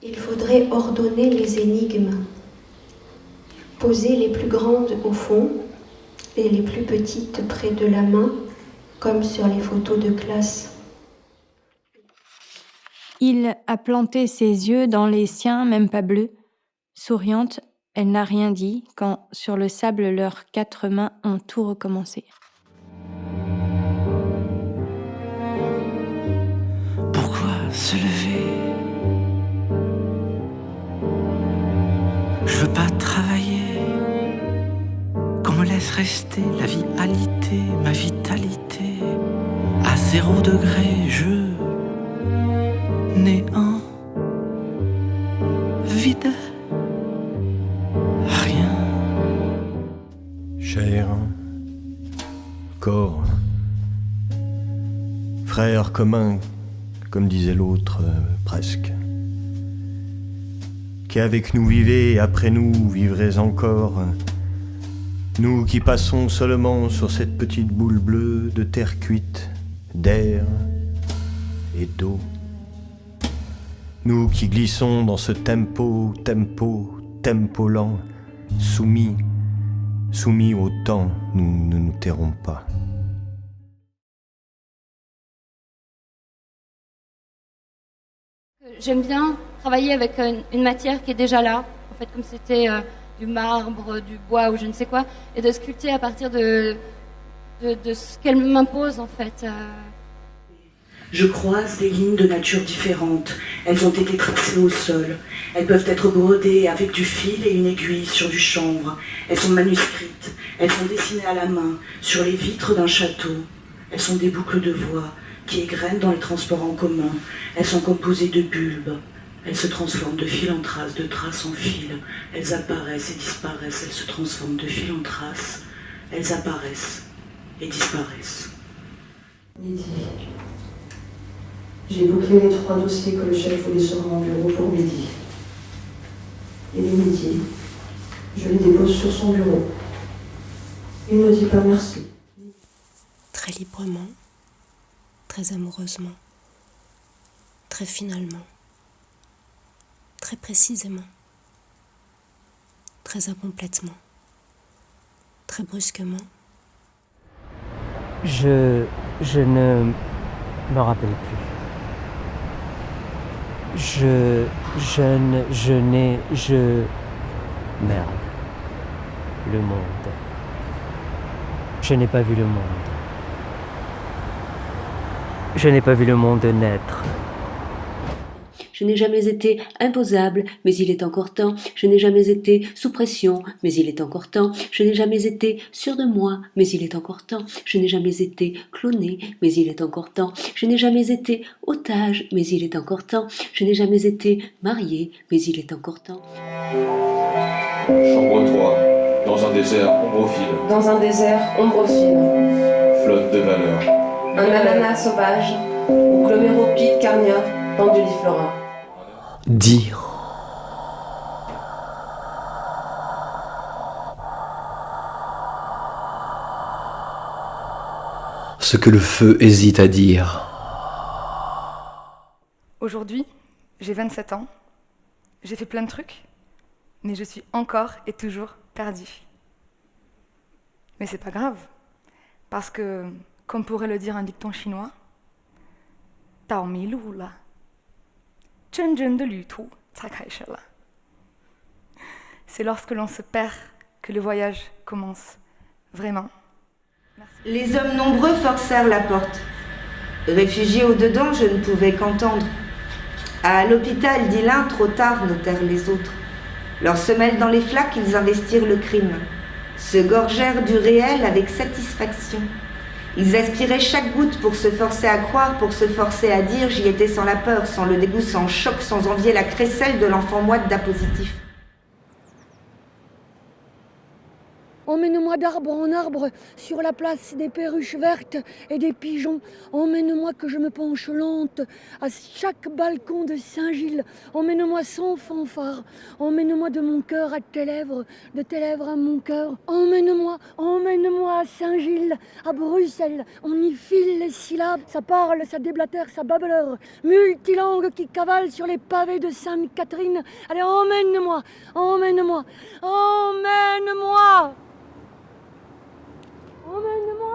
Il faudrait ordonner les énigmes, poser les plus grandes au fond et les plus petites près de la main, comme sur les photos de classe. Il a planté ses yeux dans les siens, même pas bleus. Souriante, elle n'a rien dit quand, sur le sable, leurs 4 mains ont tout recommencé. Pourquoi se lever? Je veux pas travailler. Qu'on me laisse rester la vie alitée, ma vitalité. À 0 degré, je néant, vide, rien. Chair, corps, frère commun, comme disait l'autre, presque. Qui avec nous vivez, après nous vivrez encore. Nous qui passons seulement sur cette petite boule bleue de terre cuite, d'air et d'eau. Nous qui glissons dans ce tempo lent, soumis au temps, nous ne nous tairons pas. J'aime bien travailler avec une matière qui est déjà là, en fait, comme c'était du marbre, du bois ou je ne sais quoi, et de sculpter à partir de ce qu'elle m'impose, en fait. Je croise des lignes de nature différentes. Elles ont été tracées au sol. Elles peuvent être brodées avec du fil et une aiguille sur du chanvre. Elles sont manuscrites. Elles sont dessinées à la main sur les vitres d'un château. Elles sont des boucles de voix qui égrènent dans les transports en commun. Elles sont composées de bulbes. Elles se transforment de fil en trace, de trace en fil. Elles apparaissent et disparaissent. Elles se transforment de fil en trace. Elles apparaissent et disparaissent. Midi. J'ai bouclé les 3 dossiers que le chef voulait sur mon bureau pour midi. Il est midi. Je les dépose sur son bureau. Il ne dit pas merci. Très librement, très amoureusement, très finalement, très précisément, très incomplètement, très brusquement. Je ne me rappelle plus. Merde. Le monde. Je n'ai pas vu le monde. Je n'ai pas vu le monde naître. Je n'ai jamais été imposable, mais il est encore temps. Je n'ai jamais été sous pression, mais il est encore temps. Je n'ai jamais été sûr de moi, mais il est encore temps. Je n'ai jamais été cloné, mais il est encore temps. Je n'ai jamais été otage, mais il est encore temps. Je n'ai jamais été marié, mais il est encore temps. Chambre 3, dans un désert ombrophile. Dans un désert ombrophile. Flotte de valeurs. Un ananas sauvage, ou chloméropide carnia, penduliflora. Dire. Ce que le feu hésite à dire. Aujourd'hui, j'ai 27 ans, j'ai fait plein de trucs, mais je suis encore et toujours perdue. Mais c'est pas grave, parce que, comme pourrait le dire un dicton chinois, Dao mi lu la. C'est lorsque l'on se perd que le voyage commence, vraiment. Les hommes nombreux forcèrent la porte. Réfugié au-dedans, je ne pouvais qu'entendre. À l'hôpital, dit l'un, trop tard, notèrent les autres. Leurs semelles dans les flaques, ils investirent le crime. Se gorgèrent du réel avec satisfaction. Ils aspiraient chaque goutte pour se forcer à croire, pour se forcer à dire. J'y étais sans la peur, sans le dégoût, sans choc, sans envier la crécelle de l'enfant moite d'A positif. Emmène-moi d'arbre en arbre, sur la place des perruches vertes et des pigeons. Emmène-moi que je me penche lente à chaque balcon de Saint-Gilles. Emmène-moi sans fanfare. Emmène-moi de mon cœur à tes lèvres, de tes lèvres à mon cœur. Emmène-moi, emmène-moi à Saint-Gilles, à Bruxelles. On y file les syllabes, ça parle, ça déblatère, ça babbleur. Multilangue qui cavale sur les pavés de Sainte-Catherine. Allez, emmène-moi, emmène-moi, emmène-moi. Emmène-moi.